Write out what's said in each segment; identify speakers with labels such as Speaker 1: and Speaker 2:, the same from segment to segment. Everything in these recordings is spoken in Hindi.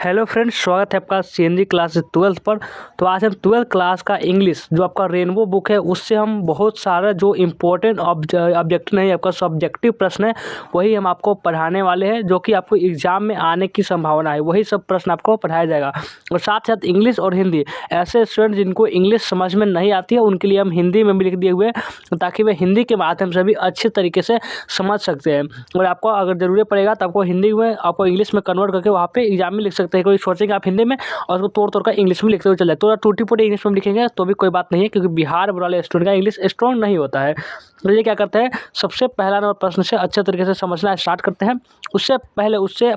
Speaker 1: हेलो फ्रेंड्स, स्वागत है आपका सीएनजी क्लास 12th पर। तो आज हम 12th क्लास का इंग्लिश जो आपका रेनबो बुक है उससे हम बहुत सारा जो इम्पोर्टेंट ऑब्जेक्टिव नहीं आपका सब्जेक्टिव प्रश्न है वही हम आपको पढ़ाने वाले हैं, जो कि आपको एग्जाम में आने की संभावना है। वही सब प्रश्न आपको पढ़ाया जाएगा और साथ साथ इंग्लिश और हिंदी। ऐसे स्टूडेंट जिनको इंग्लिश समझ में नहीं आती है उनके लिए हम हिंदी में भी लिख दिए हुए हैं ताकि वे हिंदी के माध्यम से भी अच्छे तरीके से समझ सकते हैं। और आपको अगर ज़रूरत पड़ेगा तो आपको हिंदी में आपको इंग्लिश में कन्वर्ट करके वहाँ पे एग्जाम में लिख सकते हैं। कोई सोचेंगे आप हिंदी में और उसको तोड़ कर इंग्लिश में लिखते हुए चल जाए, तो टूटी फूटी इंग्लिश में लिखेंगे तो भी कोई बात नहीं है, क्योंकि बिहार वाले स्टूडेंट का इंग्लिश स्ट्रॉन्ग नहीं होता है। तो ये क्या करते हैं, सबसे पहला नंबर प्रश्न से अच्छे तरीके से समझना स्टार्ट करते हैं। उससे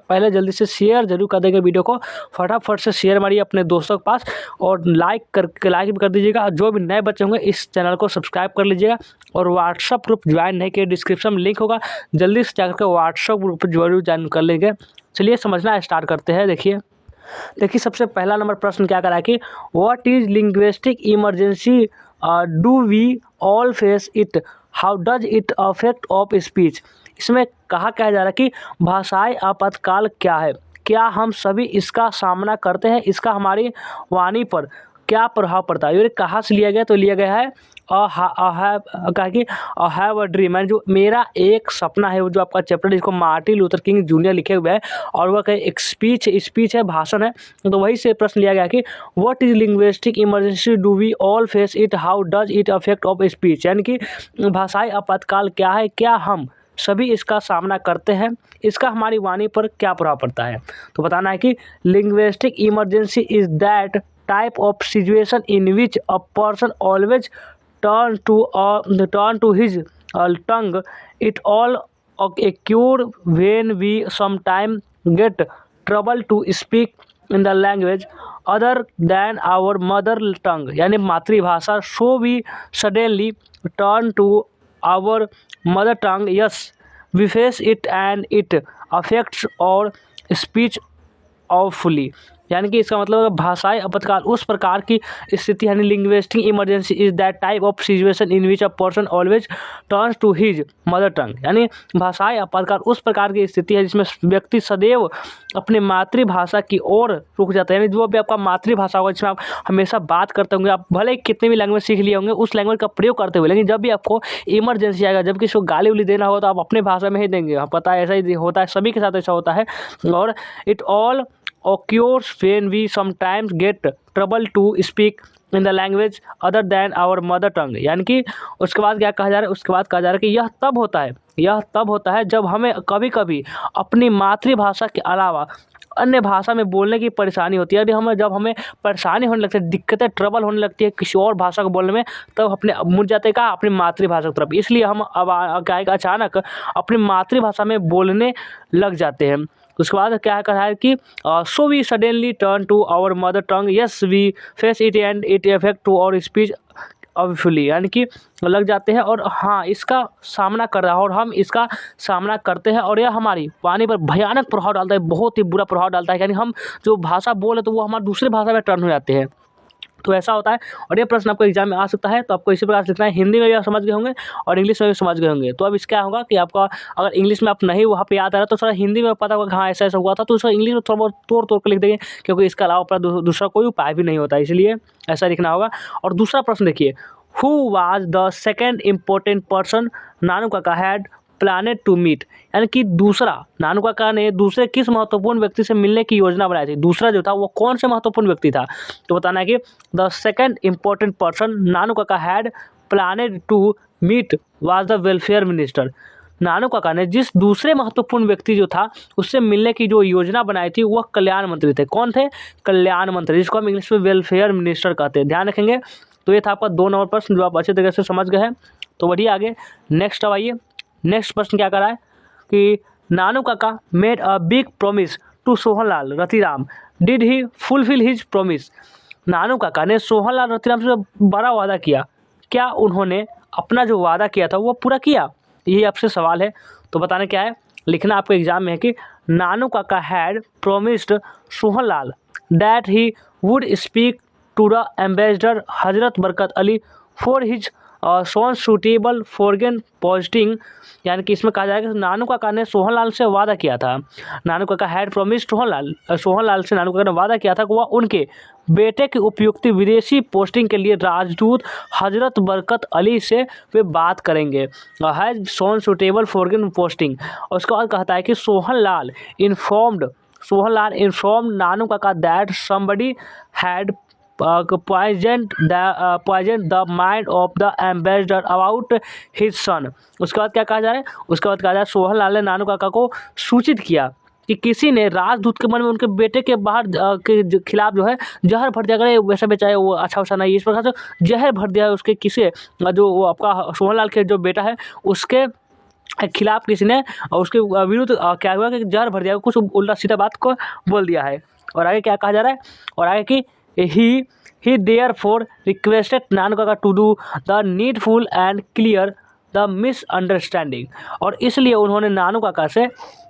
Speaker 1: पहले जल्दी से शेयर जरूर कर देंगे वीडियो को। फटाफट से शेयर मारिए अपने दोस्तों के पास और लाइक भी कर दीजिएगा। जो भी नए बच्चे होंगे इस चैनल को सब्सक्राइब कर लीजिएगा और व्हाट्सअप ग्रुप ज्वाइन नहीं किए, डिस्क्रिप्शन में लिंक होगा, जल्दी से जाकर व्हाट्सअप ग्रुप जरूर ज्वाइन कर लेंगे। चलिए समझना स्टार्ट करते हैं। देखिए सबसे पहला नंबर प्रश्न क्या करा है कि what is linguistic emergency, do we all face it, how does it affect of speech. इसमें कहा जा रहा है कि भाषाई आपातकाल क्या है, क्या हम सभी इसका सामना करते हैं, इसका हमारी वाणी पर क्या प्रभाव पड़ता है। ये कहाँ से लिया गया, तो लिया गया है कहा कि अ हैव अ ड्रीम, जो मेरा एक सपना है, वो जो आपका चैप्टर जिसको मार्टिन लूथर किंग जूनियर लिखे हुए हैं और वह एक स्पीच है, भाषण है। तो वही से प्रश्न लिया गया कि what is linguistic emergency, do we all face it, how does it affect of speech. यानी कि भाषाई आपातकाल क्या है, क्या हम सभी इसका सामना करते हैं, इसका हमारी वाणी पर क्या प्रभाव पड़ता है। तो बताना है कि linguistic emergency is that type of situation in which a person always turn to his tongue. It all occur when we sometimes get trouble to speak in the language other than our mother tongue, यानी मातृभाषा। so we suddenly turn to our mother tongue. Yes, we face it and it affects our speech awfully। यानी कि इसका मतलब है भाषाई आपातकाल उस प्रकार की स्थिति, यानी linguistic emergency is that type of situation in which a person always turns to his mother tongue. यानी भाषाई आपातकाल उस प्रकार की स्थिति है जिसमें व्यक्ति सदैव अपनी मातृभाषा की ओर रुक जाता है। यानी जो भी आपका मातृभाषा होगा जिसमें आप हमेशा बात करते होंगे, आप भले ही कितने भी लैंग्वेज सीख लिए होंगे उस लैंग्वेज का प्रयोग करते हुए, लेकिन जब भी आपको इमरजेंसी आएगा, जब किसी को गाली उली देना होगा तो आप अपनी भाषा में ही देंगे। हाँ, पता है, ऐसा ही होता है, सभी के साथ ऐसा होता है। और it all occurs when we sometimes get trouble to speak in the language other than our mother tongue। यानी कि उसके बाद क्या कहा जा रहा है, उसके बाद कहा जा रहा है कि यह तब होता है जब हमें कभी कभी अपनी मातृभाषा के अलावा अन्य भाषा में बोलने की परेशानी होती है। यदि जब हमें परेशानी होने लगती है, दिक्कतें ट्रबल होने लगती है किसी और भाषा को बोलने में, तब अपने मुड़ जाते हैं अपनी मातृभाषा की तरफ। इसलिए हम अब क्या है अचानक अपनी मातृभाषा में बोलने लग जाते हैं। उसके बाद क्या कहा है कि so we suddenly turn to our mother tongue, yes we face it and it effect to our speech obviously. यानी कि लग जाते हैं और हाँ इसका सामना कर रहा है और हम इसका सामना करते हैं और यह हमारी वाणी पर भयानक प्रभाव डालता है, बहुत ही बुरा प्रभाव डालता है। यानी हम जो भाषा बोले तो वो हमारी दूसरी भाषा में टर्न हो जाते हैं। तो ऐसा होता है और ये प्रश्न आपको एग्जाम में आ सकता है। तो आपको इसी प्रकार से लिखना है, हिंदी में भी आप समझ गए होंगे और इंग्लिश में भी समझ गए होंगे। तो अब इसका होगा कि आपका अगर इंग्लिश में आप नहीं वहाँ पे याद आ रहा तो थोड़ा हिंदी में पता होगा हाँ ऐसा ऐसा हुआ था, तो उसको इंग्लिश में थोड़ा बहुत तोड़ कर लिख देंगे, क्योंकि इसके अलावा अपना दूसरा कोई उपाय भी नहीं होता, इसलिए ऐसा लिखना होगा। और दूसरा प्रश्न देखिए, who was the second important person Nanu Kaka had planned to meet. यानी कि दूसरा नानू काका ने दूसरे किस महत्वपूर्ण व्यक्ति से मिलने की योजना बनाई थी, दूसरा जो था वो कौन से महत्वपूर्ण व्यक्ति था। तो बताना है कि the second important person Nanu Kaka had planned to meet was the welfare minister. Nanu Kaka ने जिस दूसरे महत्वपूर्ण व्यक्ति जो था उससे मिलने की जो योजना बनाई थी वह कल्याण मंत्री थे। कौन थे, कल्याण मंत्री, जिसको हम इंग्लिश में वेलफेयर मिनिस्टर कहते हैं, ध्यान रखेंगे। तो ये था आपका 2 नंबर प्रश्न जो आप अच्छे तरीके से समझ गए हैं। तो बढ़िए आगे नेक्स्ट अब आइए, नेक्स्ट प्रश्न क्या कर रहा है कि Nanu Kaka made a big promise to Sohanlal Ratiram, did he fulfil his promise. Nanu Kaka ने सोहनलाल रतिराम से बड़ा वादा किया, क्या उन्होंने अपना जो वादा किया था वो पूरा किया, यही आपसे सवाल है। तो बताना क्या है, लिखना आपको एग्जाम में है कि Nanu Kaka had promised Sohanlal that he would speak to the ambassador Hazrat Barkat Ali for his son suitable foreign posting, यानी कि इसमें कहा जाएगा कि नानू काका ने सोहनलाल से वादा किया था। नानू काका हैड प्रॉमिस्ड सोहनलाल से नानू काका ने वादा किया था कि वह उनके बेटे की उपयुक्त विदेशी पोस्टिंग के लिए राजदूत हजरत बरकत अली से वे बात करेंगे। Has sown suitable foreign posting. और उसके बाद कहता है कि सोहनलाल इन्फॉर्म्ड नानू काका that somebody had poisoned the mind of the ambassador about his son। उसके बाद क्या कहा जा रहा है, उसके बाद कहा जा रहा है सोहनलाल ने नानू काका को सूचित किया कि किसी ने राजदूत के मन में उनके बेटे के बाहर के खिलाफ जो है जहर भर दिया। अगर वैसा बेचाए वो अच्छा वैसा नहीं, इस प्रकार से जहर भर दिया है उसके किसी जो वो आपका सोहनलाल के जो बेटा है उसके खिलाफ किसी ने उसके विरुद्ध क्या हुआ कि जहर भर दिया, कुछ उल्टा सीधा बात को बोल दिया है। और आगे क्या कहा जा रहा है, और आगे कि ही therefore requested Nanu Kaka to do the needful and clear the misunderstanding. और इसलिए उन्होंने नानू काका से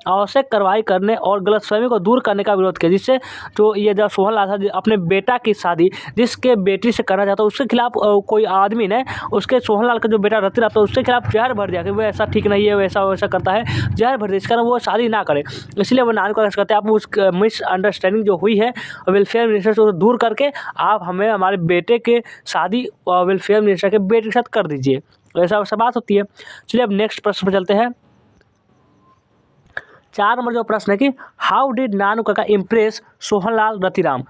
Speaker 1: आवश्यक कार्रवाई करने और गलतफहमी को दूर करने का विरोध किया, जिससे जो ये जब सोहनलाल था अपने बेटा की शादी जिसके बेटी से करना चाहता उसके खिलाफ कोई आदमी ने उसके सोहनलाल का जो बेटा रति रहता उसके खिलाफ जहर भर दिया कि वो ऐसा ठीक नहीं है, वैसा वैसा करता है, जहर भर दिया, इस कारण वो शादी ना करे। इसलिए वो नानू काका कहते हैं आप उस मिसअंडरस्टैंडिंग जो हुई है वेलफेयर मिनिस्टर से दूर करके आप हमें हमारे बेटे के शादी वेलफेयर मिनिस्टर के बेटे के साथ कर दीजिए। ऐसा वैसा बात होती है। चलिए अब नेक्स्ट प्रश्न पर चलते हैं। 4 नंबर जो प्रश्न है कि हाउ डिड नानू काका इम्प्रेस सोहनलाल रतिराम,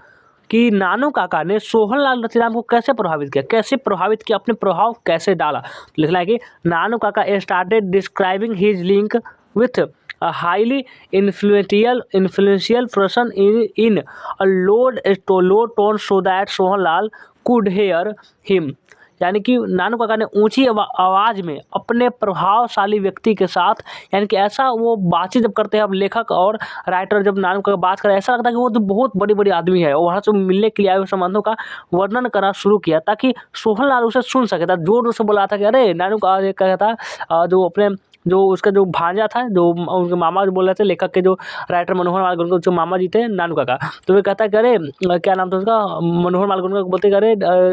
Speaker 1: कि नानू काका ने सोहनलाल रतिराम को कैसे प्रभावित किया, अपने प्रभाव कैसे डाला। लिखना है कि नानू काका started describing his link with a highly influential person in a low tone so that Sohanlal could hear him। यानी कि नानू काका ने ऊंची आवाज़ में अपने प्रभावशाली व्यक्ति के साथ, यानी कि ऐसा वो बातचीत जब करते हैं, अब लेखक और राइटर जब नानू काका बात करें ऐसा लगता है कि वो तो बहुत बड़ी आदमी है, और वहाँ से मिलने के लिए आए हुए संबंधों का वर्णन करना शुरू किया ताकि सोहनलाल उसे सुन सके था। जोर से बोला था कि अरे नानू का क्या था जो अपने जो उसका जो भांजा था, जो उनके मामा जो बोल रहे थे, लेखक के जो राइटर मनोहर मालगुनकर जो मामा जी थे नानू काका, तो वे कहता है कि अरे क्या नाम था उसका, मनोहर मालगुनकर बोलते कि अरे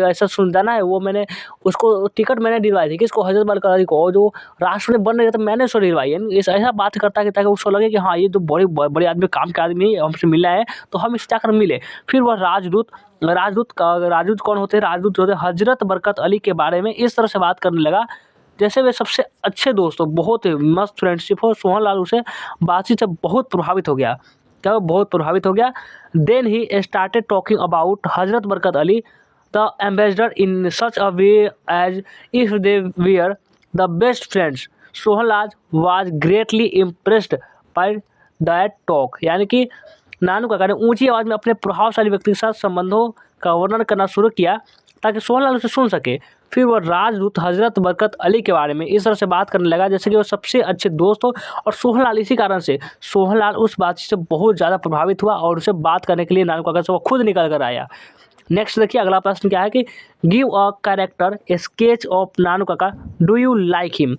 Speaker 1: ऐसा सुनता है वो मैंने उसको टिकट मैंने दिलवाई थी, किसको, हजरत बरकत अली को, जो राष्ट्रपति बन रहे थे मैंने उसको दिलवाई है। ऐसा बात करता है ताकि उसको लगे कि हाँ ये तो बड़े आदमी, काम के आदमी हमसे मिला है तो हम इससे जाकर मिले। फिर वह राजदूत कौन होते हैं, राजदूत होते हजरत बरकत अली के बारे में इस तरह से बात करने लगा जैसे वे सबसे अच्छे दोस्त हो, बहुत मस्त फ्रेंडशिप हो। सोहनलाल उसे बातचीत से बहुत प्रभावित हो गया। क्या बहुत प्रभावित हो गया। Then he started talking about Hazrat Barkat Ali the ambassador in such a way as if they were the best friends. Sohanlal was greatly impressed by that talk. यानी कि नानू काका ने ऊंची आवाज़ में अपने प्रभावशाली व्यक्ति के साथ संबंधों का वर्णन करना शुरू किया ताकि सोहनलाल उसे सुन सके। फिर वह राजदूत हजरत बरकत अली के बारे में इस तरह से बात करने लगा जैसे कि वो सबसे अच्छे दोस्त हो, और सोहनलाल इसी कारण से सोहनलाल उस बातचीत से बहुत ज़्यादा प्रभावित हुआ और उसे बात करने के लिए नानू काका से वो खुद निकल कर आया। नेक्स्ट देखिए अगला प्रश्न क्या है कि give a character sketch of Nanu Kaka, do you like him.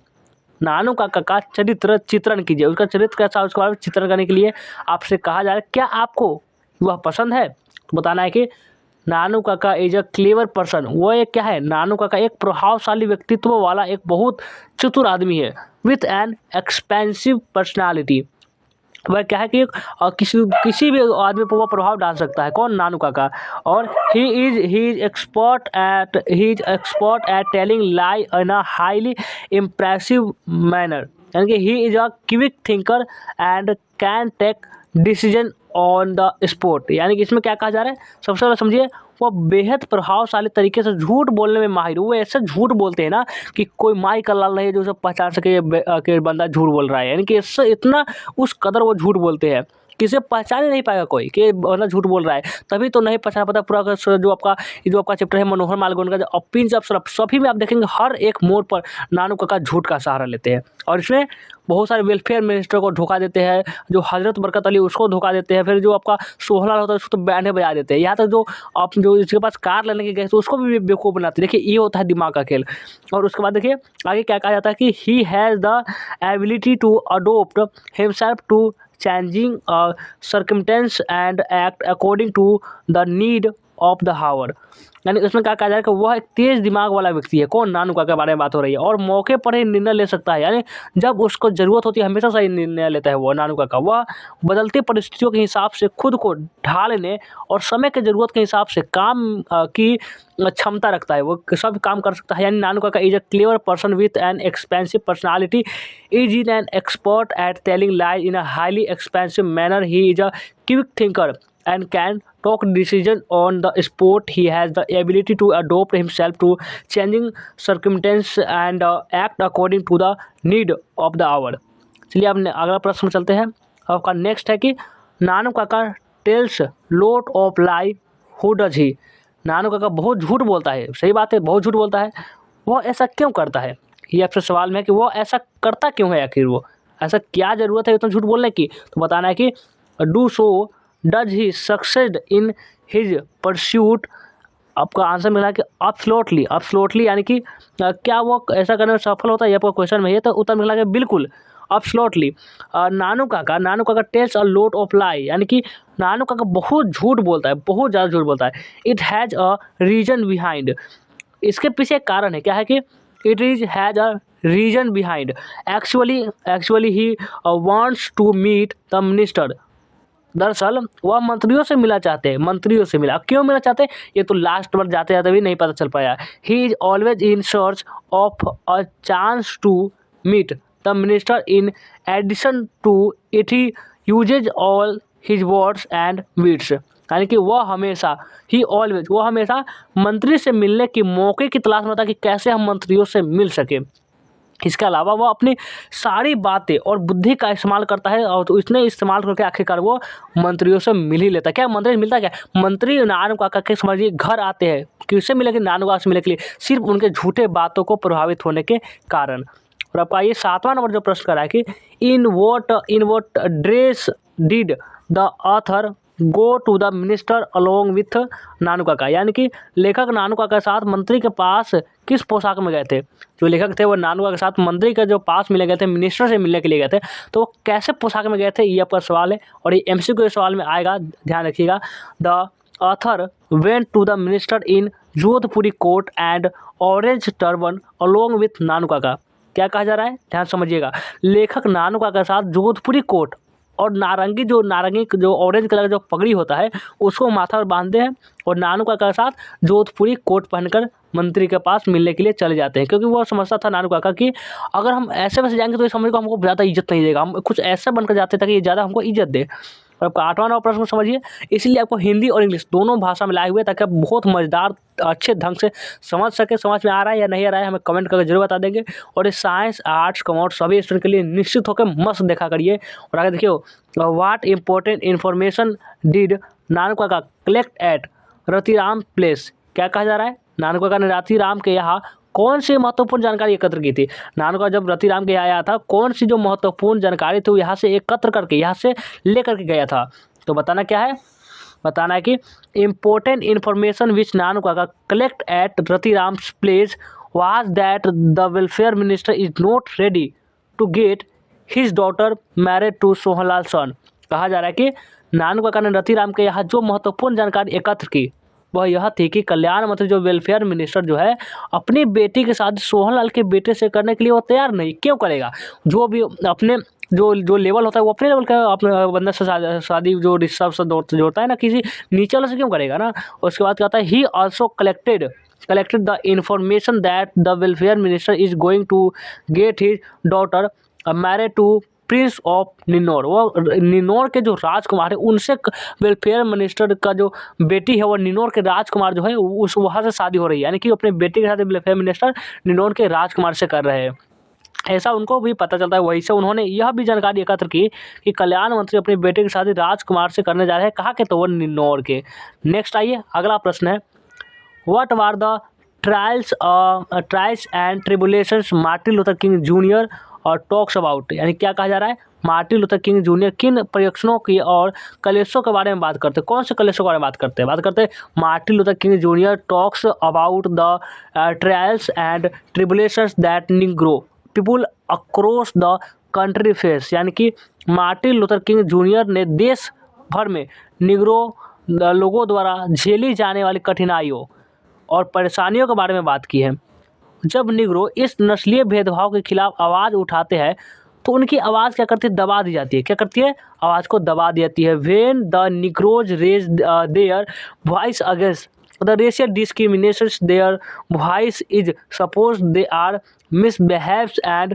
Speaker 1: Nanu Kaka का चरित्र चित्रण कीजिए, उसका चरित्र कैसा उसके बारे में चित्रण करने के लिए आपसे कहा जा रहा है क्या आपको वह पसंद है। तो बताना है कि नानू काका इज अ क्लेवर पर्सन। वो एक क्या है, नानू काका एक प्रभावशाली व्यक्तित्व वाला एक बहुत चतुर आदमी है। विथ एन एक्सपेंसिव पर्सनालिटी, वह क्या है कि किसी भी आदमी पर वह प्रभाव डाल सकता है। कौन, नानू काका। और he is expert at telling lie in a highly impressive manner. यानी कि he is a quick thinker and can take decision on the spot. यानी कि इसमें क्या कहा जा रहा है, सबसे पहले समझिए वह बेहद प्रभावशाली तरीके से झूठ बोलने में माहिर। वो ऐसे झूठ बोलते हैं ना कि कोई माई का लाल नहीं जो सब पहचान सके ये बंदा झूठ बोल रहा है। यानी कि इससे इतना उस कदर वो झूठ बोलते हैं किसे पहचान ही नहीं पाएगा कोई कि बंदा झूठ बोल रहा है। तभी तो नहीं पहचान पाता पूरा जो आपका चैप्टर है मनोहर मालगुनकर का जो पिंच अप सभी में आप देखेंगे हर एक मोड़ पर नानू काका झूठ का सहारा लेते हैं। और इसमें बहुत सारे वेलफेयर मिनिस्टर को धोखा देते हैं, जो हजरत बरकत अली उसको धोखा देते हैं, फिर जो आपका सोहनलाल होता है उसको तो बैंड बजा देते हैं। यहाँ तक जो आप जो इसके पास कार लेने के गए तो उसको भी बेवकूफ़ बनाते हैं। देखिए ये होता है दिमाग का खेल। और उसके बाद देखिए आगे क्या कहा जाता है कि he has the ability to adopt himself to changing circumstance and act according to the need of the hour. यानी उसमें क्या कहा जा रहा है कि वह एक तेज दिमाग वाला व्यक्ति है। कौन? नानूका के बारे में बात हो रही है। और मौके पर ही निर्णय ले सकता है, यानी जब उसको ज़रूरत होती है हमेशा सही निर्णय लेता है वो नानूका का। वह बदलती परिस्थितियों के हिसाब से खुद को ढालने और समय की ज़रूरत के हिसाब से काम की क्षमता रखता है। वो सब काम कर सकता है। यानी नानूका का is a clever person with an expensive personality, is in an expert at telling lies in a highly expensive manner, he is a quick thinker and can talk decision on the spot. He has the ability to adopt himself to changing circumstances and act according to the need of the hour. चलिए अब अगला प्रश्न चलते हैं। आपका नेक्स्ट है कि Nanu Kaka tells lot of lie, who does he. Nanu Kaka बहुत झूठ बोलता है। सही बात है, बहुत झूठ बोलता है। वो ऐसा क्यों करता है? ये आपसे सवाल में है कि वो ऐसा करता क्यों है, आखिर वो ऐसा क्या ज़रूरत है इतना झूठ बोलने की? तो बताना है कि do so does he succeed in his pursuit. आपका आंसर मिला कि एब्सोल्युटली। एब्सोल्युटली यानी कि क्या वो ऐसा करने में सफल होता है? ये आपका क्वेश्चन में है, तो उत्तर मिला कि बिल्कुल, absolutely. Nanu Kaka tales a lot of लाई, यानी कि नानू काका बहुत झूठ बोलता है, बहुत ज़्यादा झूठ बोलता है। It has a reason behind. इसके पीछे एक कारण है। क्या है कि it is has a reason behind. Actually he wants to meet the minister. दरअसल वह मंत्रियों से मिला चाहते हैं। मंत्रियों से मिला, क्यों मिला चाहते हैं ये तो लास्ट बार जाते जाते भी नहीं पता चल पाया। He is always in search of a chance to meet the minister. In addition to it he uses all his words and weeds. यानी कि वो हमेशा मंत्री से मिलने के मौके की तलाश में था कि कैसे हम मंत्रियों से मिल सके। इसके अलावा वो अपनी सारी बातें और बुद्धि का इस्तेमाल करता है, और तो इसने इस्तेमाल करके आखिरकार वो मंत्रियों से मिल ही लेता है। क्या मंत्री से मिलता है? क्या मंत्री नानू काका के समझिए घर आते हैं, किससे मिले कि नानू काका से मिलने के लिए, सिर्फ उनके झूठे बातों को प्रभावित होने के कारण। और आपका ये 7वां नंबर जो प्रश्न करा है कि in what dress did the author go to the minister along with Nanu Kaka. यानी कि लेखक नानू काका के साथ मंत्री के पास किस पोशाक में गए थे? जो लेखक थे वो नानू काका के साथ मंत्री के जो पास मिले गए थे, मिनिस्टर से मिलने के लिए गए थे, तो वो कैसे पोशाक में गए थे, ये आपका सवाल है। और ये MCQ के सवाल में आएगा, ध्यान रखिएगा। The author went to the minister in Jodhpuri coat and orange turban along with Nanu Kaka. क्या कहा जा रहा है, ध्यान समझिएगा। लेखक नानू काका के साथ जोधपुरी कोट और नारंगी जो ऑरेंज कलर का जो पगड़ी होता है उसको माथा पर बांधते हैं, और नानू काका के साथ जोधपुरी कोट पहनकर मंत्री के पास मिलने के लिए चले जाते हैं। क्योंकि वो समझता था नानू काका कि अगर हम ऐसे वैसे जाएंगे तो ये समझ को हमको ज़्यादा इज्जत नहीं देगा, हम कुछ ऐसा बनकर जाते ताकि ये ज़्यादा हमको इज्जत दे। और आपका 8वां नंबर प्रश्न समझिए। इसलिए आपको हिंदी और इंग्लिश दोनों भाषा में लाए हुए ताकि आप बहुत मज़ेदार अच्छे ढंग से समझ सके। समझ में आ रहा है या नहीं आ रहा है हमें कमेंट करके जरूर बता देंगे। और ये साइंस, आर्ट्स, कॉमर्स सभी स्टूडेंट के लिए निश्चित होकर मस्त देखा करिए। और आगे देखियो, what important information did Nanu Kaka collect eight Ratiram place. क्या कहा जा रहा है? नानू काका ने रतिराम के यहाँ कौन सी महत्वपूर्ण जानकारी एकत्र की थी? नानू काका जब रतिराम के यहाँ आया था, कौन सी जो महत्वपूर्ण जानकारी थी वो यहाँ से एकत्र करके, यहाँ से लेकर के गया था? तो बताना क्या है? बताना है कि important information which Nanu Kaka collect at Ratiram's place was that the welfare minister is not ready to get his daughter married to Sohanlal son. कहा जा रहा है कि नानू काका ने रतिराम के यहाँ जो महत्वपूर्ण जानकारी एकत्र की वह यह थी कि कल्याण मंत्री जो वेलफेयर मिनिस्टर जो है अपनी बेटी के शादी सोहनलाल के बेटे से करने के लिए वो तैयार नहीं क्यों करेगा? जो भी अपने जो लेवल होता है वो अपने लेवल का अपने बंदे से शादी जो रिश्ता जोड़ता है ना, किसी नीचे वाले से क्यों करेगा ना। उसके बाद कहता है he also collected the information that the welfare minister is going to get his daughter married to prince of Ninnaur. वो निन्नौर के जो राजकुमार है उनसे वेलफेयर मिनिस्टर का जो बेटी है वो निन्नौर के राजकुमार जो है उस वहाँ से शादी हो रही है। यानी कि अपने बेटे के साथ वेलफेयर मिनिस्टर निन्नौर के राजकुमार से कर रहे हैं, ऐसा उनको भी पता चलता है। वहीं से उन्होंने यह भी जानकारी एकत्र की कि कल्याण मंत्री अपने बेटे की शादी राजकुमार से करने जा रहे हैं। कहाँ के? तो वो निन्नौर के। नेक्स्ट आइए, अगला प्रश्न है, what were the trials and tribulations Martin Luther King junior और टॉक्स अबाउट। यानी क्या कहा जा रहा है? मार्टिन लूथर किंग जूनियर किन परीक्षणों की और कलेशों के बारे में बात करते हैं? कौन से कलेशों के बारे में बात करते हैं? Martin Luther King junior talks about the trials and tribulations that Negro people across the country face. यानी कि मार्टिन लूथर किंग जूनियर ने देश भर में निग्रो लोगों द्वारा झेली जाने वाली कठिनाइयों और परेशानियों के बारे में बात की है। जब निग्रो इस नस्लीय भेदभाव के खिलाफ आवाज़ उठाते हैं तो उनकी आवाज़ क्या करती है, दबा दी जाती है। क्या करती है, आवाज़ को दबा दी जाती है। When the negroes raise their voice against the racial discrimination their voice is suppose they are misbehaves and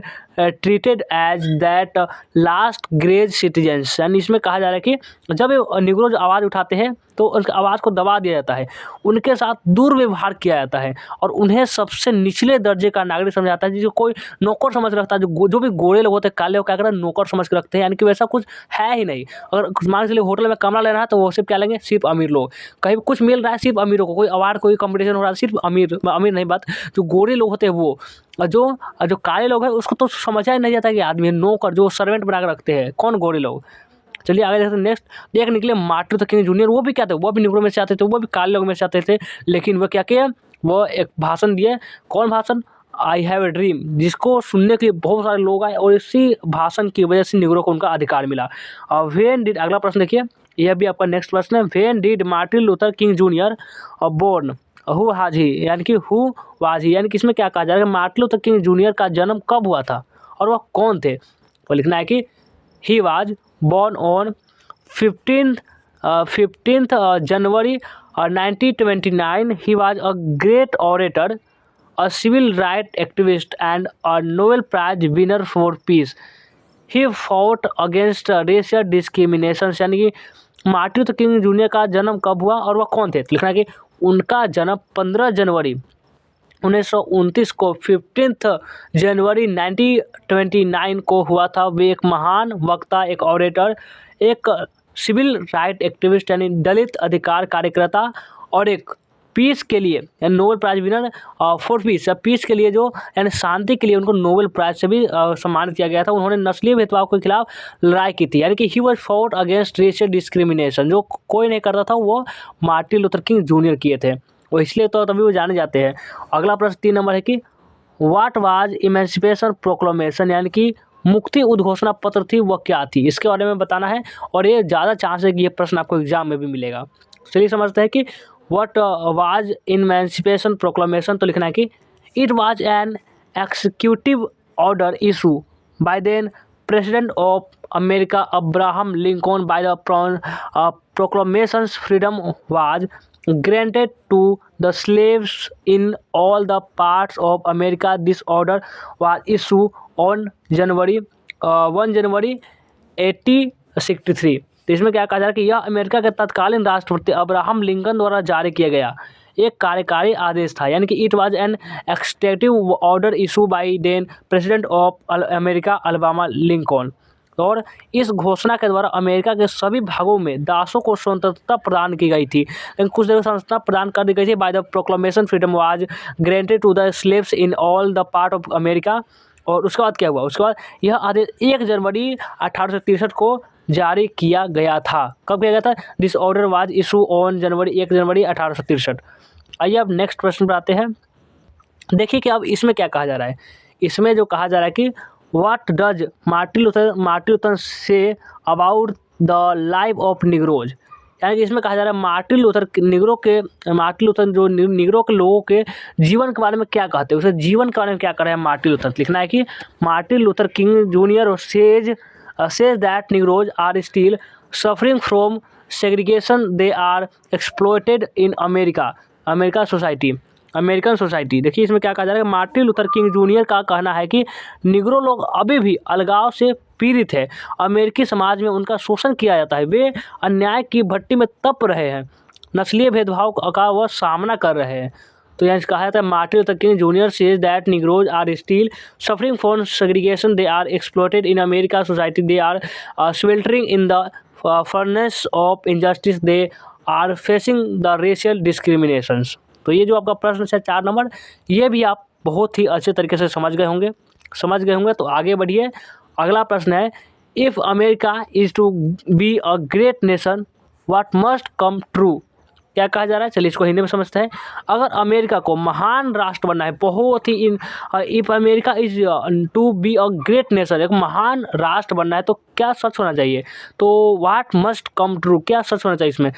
Speaker 1: treated as that last grade citizens। यानी इसमें कहा जा रहा है कि जब निग्रो आवाज़ उठाते हैं तो उनकी आवाज़ को दबा दिया जाता है, उनके साथ दुर्व्यवहार किया जाता है और उन्हें सबसे निचले दर्जे का नागरिक समझा जाता है। जिसको कोई नौकर समझ रखता है, जो भी गोरे लोग होते हैं, काले लोग क्या करते हैं, नौकर समझ के रखते हैं। यानी कि वैसा कुछ है ही नहीं। अगर मान के चलिए होटल में कमरा लेना है तो वो सिर्फ क्या लेंगे, सिर्फ अमीर लोग। कहीं कुछ मिल रहा है सिर्फ अमीरों को, कोई अवार्ड कोई कंपटीशन हो रहा है सिर्फ अमीर नहीं, बात जो गोरे लोग होते हैं वो, जो काले लोग हैं उसको तो समझा ही नहीं जाता कि आदमी है। नौकर जो सर्वेंट बना कर रखते हैं, कौन, गोरे लोग। चलिए आगे देखते हैं। नेक्स्ट एक निकले मार्टिन लूथर किंग जूनियर। वो भी क्या थे, वो भी निग्रो में से आते थे, वो भी काले लोग में से आते थे, लेकिन वो क्या किए, वो एक भाषण दिए। कौन भाषण, आई हैव ए ड्रीम, जिसको सुनने के लिए बहुत सारे लोग आए और इसी भाषण की वजह से निग्रो को उनका अधिकार मिला। व्हेन डिड, अगला प्रश्न देखिए, यह भी आपका नेक्स्ट प्रश्न है। When did Martin Luther King Junior born, who has he, यानी कि हु वाज ही, यानी कि इसमें क्या कहा जा रहा है, मार्टिन लूथर किंग जूनियर का जन्म कब हुआ था और वह कौन थे। तो लिखना है कि he was born on 15th January 1929. He was a great orator, a civil rights activist, and a Nobel Prize winner for peace. He fought against racial discrimination। यानी कि मार्टिन लूथर किंग जूनियर का जन्म कब हुआ और वह कौन थे। तो लिखना है कि उनका जन्म 15 जनवरी 1929 को 15 जनवरी 1929 को हुआ था। वे एक महान वक्ता, एक ऑरेटर, एक सिविल राइट एक्टिविस्ट यानी दलित अधिकार कार्यकर्ता और एक पीस के लिए यानी Nobel prize winner for peace, peace के लिए जो यानी शांति के लिए उनको नोबेल प्राइज से भी सम्मानित किया गया था। उन्होंने नस्लीय भेदभाव के खिलाफ लड़ाई की थी। यानी कि he was fought against racial discrimination, जो कोई नहीं करता था वो मार्टिन लूथर किंग जूनियर किए थे, वो इसलिए तो तभी वो जाने जाते हैं। अगला प्रश्न 3 नंबर है कि व्हाट वाज इमेंसिपेशन प्रोक्लेमेशन, यानी कि मुक्ति उद्घोषणा पत्र थी, वह क्या थी, इसके बारे में बताना है। और ये ज़्यादा चांस है कि ये प्रश्न आपको एग्जाम में भी मिलेगा। चलिए समझते हैं कि व्हाट वाज इमेंसिपेशन प्रोक्लेमेशन। तो लिखना है कि it was an executive order issue by then president of America Abraham Lincoln. By the proclamation freedom was granted to the slaves in all the parts of America. This order was issued on 1 जनवरी 1863। तो इसमें क्या कहा जा रहा है कि यह अमेरिका के तत्कालीन राष्ट्रपति अब्राहम लिंकन द्वारा जारी किया गया एक कार्यकारी आदेश था। यानी कि it was an executive order issue by then president of America Abraham Lincoln. और इस घोषणा के द्वारा अमेरिका के सभी भागों में दासों को स्वतंत्रता प्रदान की गई थी। लेकिन कुछ देर स्वतंत्रता प्रदान कर दी गई थी। By the proclamation freedom was granted to the slaves in all the part of America. और उसके बाद क्या हुआ, उसके बाद यह आदेश 1 जनवरी 1863 को जारी किया गया था। कब किया गया था, this order was issue on 1 जनवरी 1863। आइए अब नेक्स्ट प्रश्न पर आते हैं। देखिए कि अब इसमें क्या कहा जा रहा है। इसमें जो कहा जा रहा है कि what does Martin Luther say about the life of Negroes. यानी कि इसमें कहा जा रहा है मार्टिन लूथर जो निग्रो के लोगों के जीवन के बारे में क्या कहते हैं, उसे जीवन के बारे में क्या कर रहे हैं मार्टिन लूथर। लिखना है कि Martin Luther King junior says that Negroes are still suffering from segregation. They are exploited in American society. देखिए इसमें क्या कहा जा रहा है, मार्टिन लूथर किंग जूनियर का कहना है कि निग्रो लोग अभी भी अलगाव से पीड़ित है। अमेरिकी समाज में उनका शोषण किया जाता है। वे अन्याय की भट्टी में तप रहे हैं, नस्लीय भेदभाव का वह सामना कर रहे हैं। तो यहाँ कहा जाता है Martin Luther King Junior says that negroes are still suffering from segregation. They are exploited in America society. They are sweltering in the furnace of injustice. They are facing the racial discriminations। तो ये जो आपका प्रश्न है 4 नंबर, ये भी आप बहुत ही अच्छे तरीके से समझ गए होंगे। तो आगे बढ़िए। अगला प्रश्न है, if America is to be a great nation what must come true. क्या कहा जा रहा है, चलिए इसको हिंदी में समझते हैं। अगर अमेरिका को महान राष्ट्र बनना है, बहुत ही if America is to be a great nation, एक महान राष्ट्र बनना है तो क्या सच होना चाहिए। तो व्हाट मस्ट कम ट्रू, क्या सच होना चाहिए इसमें।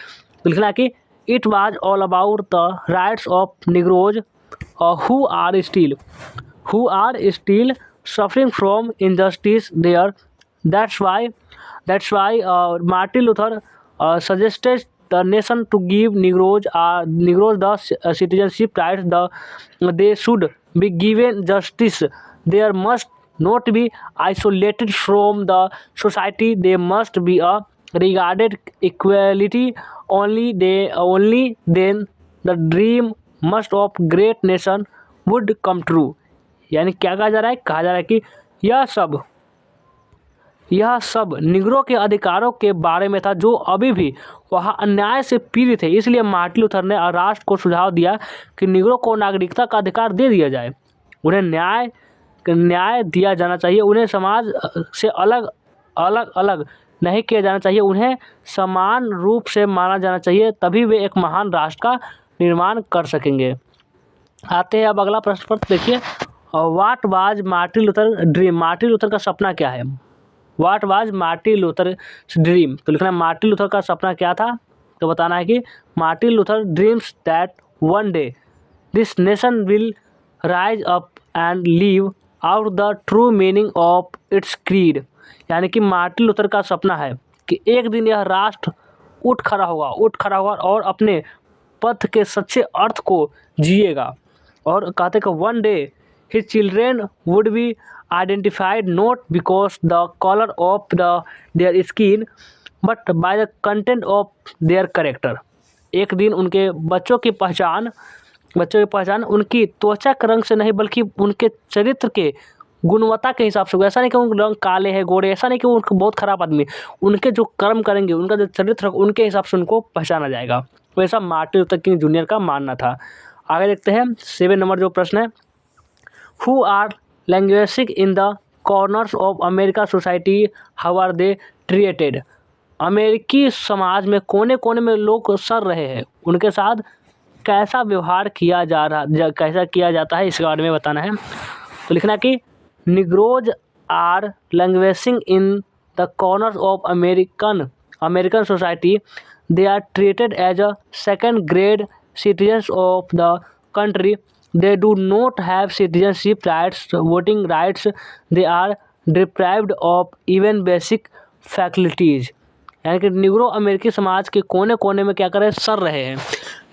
Speaker 1: तो लिखना है कि it was all about the rights of Negroes who are still suffering from injustice there. That's why Martin Luther suggested the nation to give Negroes the citizenship rights. They should be given justice. They must not be isolated from the society. They must be regarded equality. Only then the dream must of great nation would come true. यानी क्या कहा जा रहा है, कहा जा रहा है कि यह सब निग्रो के अधिकारों के बारे में था जो अभी भी वहाँ अन्याय से पीड़ित है। इसलिए मार्टिन लूथर ने राष्ट्र को सुझाव दिया कि निग्रो को नागरिकता का अधिकार दे दिया जाए, उन्हें न्याय दिया जाना चाहिए, उन्हें समाज से अलग नहीं किया जाना चाहिए, उन्हें समान रूप से माना जाना चाहिए, तभी वे एक महान राष्ट्र का निर्माण कर सकेंगे। आते हैं अब अगला प्रश्न पर। देखिए, what was Martin Luther dream, Martin Luther का सपना क्या है। What was Martin Luther dream, तो लिखना है मार्टिन लूथर का सपना क्या था। तो बताना है कि Martin Luther dreams that one day this nation will rise up and leave out the true meaning of its creed. यानी कि मार्टिन लूथर का सपना है कि एक दिन यह राष्ट्र उठ खड़ा होगा और अपने पथ के सच्चे अर्थ को जिएगा। और कहते कि one day his children would be identified not because the color of their skin but by the content of their character। एक दिन उनके बच्चों की पहचान उनकी त्वचा के रंग से नहीं बल्कि उनके चरित्र के गुणवत्ता के हिसाब से। ऐसा नहीं कि उनके रंग काले हैं, गोरे, ऐसा नहीं कि उनको बहुत खराब आदमी, उनके जो कर्म करेंगे, उनका जो चरित्र उनके हिसाब से उनको पहचाना जाएगा। वैसा मार्टिन लूथर किंग जूनियर का मानना था। आगे देखते हैं 7 नंबर जो प्रश्न है, Who are languishing in the corners of American society? How are they treated? अमेरिकी समाज में कोने कोने में लोग सड़ रहे हैं, उनके साथ कैसा व्यवहार किया जाता है, इसके बारे में बताना है। तो लिखना है कि Negroes are languishing in the corners of American society. They are treated as a second grade citizens of the country. They do not have citizenship rights, voting rights. They are deprived of even basic faculties। यानी कि निग्रो अमेरिकी समाज के कोने कोने में क्या कर रहे हैं, सड़ रहे हैं।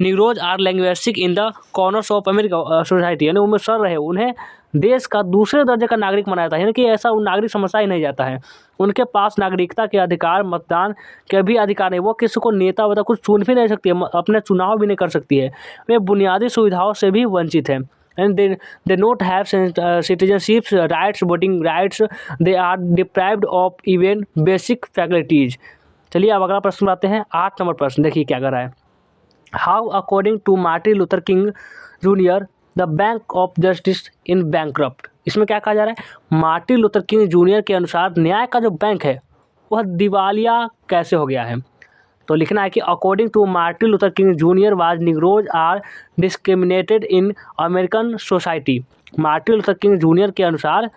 Speaker 1: Negroes are languishing in the corners of America society, यानी उनमें सड़ रहे हैं, उन्हें देश का दूसरे दर्जे का नागरिक मनाया जाता है। यानी कि ऐसा नागरिक समझा ही नहीं जाता है। उनके पास नागरिकता के अधिकार, मतदान के भी अधिकार नहीं, वो किसी को नेता वता कुछ चुन भी नहीं सकती है, अपने चुनाव भी नहीं कर सकती है, वे बुनियादी सुविधाओं से भी वंचित हैं। And they not have citizenship rights, voting rights. They are deprived of even basic faculties. चलिए अब अगला प्रश्न आते हैं, 8 नंबर प्रश्न। देखिए क्या कर रहा है, how according to Martin Luther King Junior the bank of justice in bankrupt. इसमें क्या कहा जा रहा है, मार्टिन लूथर किंग जूनियर के अनुसार न्याय का जो बैंक है वह दिवालिया कैसे हो गया है। तो लिखना है कि according to Martin Luther King Junior was negroes are discriminated in American society. Martin Luther King Junior के अनुसार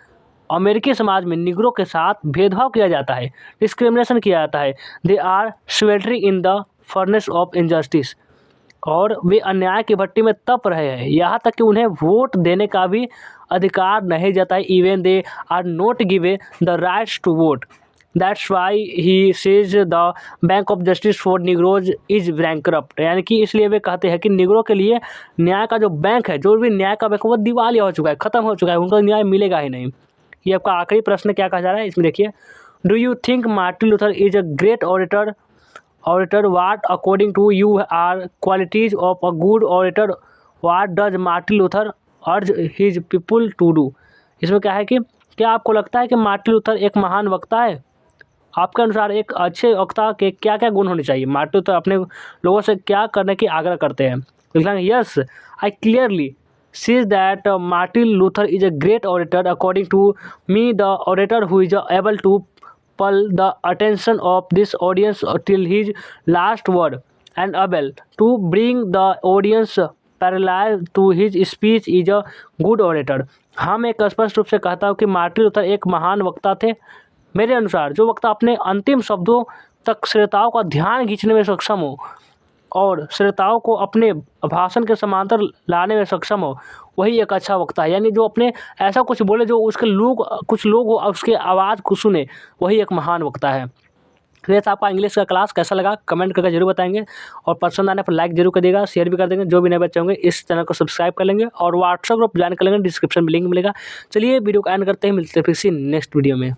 Speaker 1: अमेरिकी समाज में निग्रो के साथ भेदभाव किया जाता है, डिस्क्रिमिनेशन किया जाता है। They are sweltering in the furnace of injustice, और वे अन्याय की भट्टी में तप रहे हैं, यहाँ तक कि उन्हें वोट देने का भी अधिकार नहीं जाता है। Even they are not give the rights to vote. That's why he says the bank of justice for negroes is bankrupt. यानी कि इसलिए वे कहते हैं कि निग्रो के लिए न्याय का जो बैंक है, जो भी न्याय का बैंक है, वो दिवालिया हो चुका है, ख़त्म हो चुका है, उनको न्याय मिलेगा ही नहीं। ये आपका आखिरी प्रश्न क्या कहा जा रहा है, इसमें देखिए, do you think Martin Luther is a great orator? What according to you are qualities of a good orator? What does Martin Luther urge his people to do? इसमें क्या है कि क्या आपको लगता है कि मार्टिन लूथर एक महान वक्ता है? आपके अनुसार एक अच्छे वक्ता के क्या क्या गुण होने चाहिए? मार्टिन लूथर अपने लोगों से क्या करने की आग्रह करते हैं? Yes, I clearly sees that Martin Luther is a great orator. According to me, the orator who is able to pull the attention of this audience till his last word and able to bring the audience parallel to his speech is a good orator। हाँ, मैं एक स्पष्ट रूप से कहता हूँ कि मार्टिन लूथर एक महान वक्ता थे। मेरे अनुसार जो वक्ता अपने अंतिम शब्दों तक श्रोताओं का ध्यान खींचने में सक्षम हो और श्रोताओं को अपने भाषण के समांतर लाने में सक्षम हो, वही एक अच्छा वक्ता है। यानी जो अपने ऐसा कुछ बोले जो उसके लोग कुछ लोग उसके आवाज़ को सुने, वही एक महान वक्ता है। वैसे आपका इंग्लिश का क्लास कैसा लगा कमेंट करके जरूर बताएंगे, और पसंद आने पर लाइक जरूर कर देगा, शेयर भी कर देंगे। जो भी नए बच्चे होंगे इस चैनल को सब्सक्राइब कर लेंगे, और व्हाट्सएप ग्रुप ज्वाइन कर लेंगे, डिस्क्रिप्शन में लिंक मिलेगा। चलिए वीडियो को एंड करते हैं, मिलते हैं फिर से नेक्स्ट वीडियो में।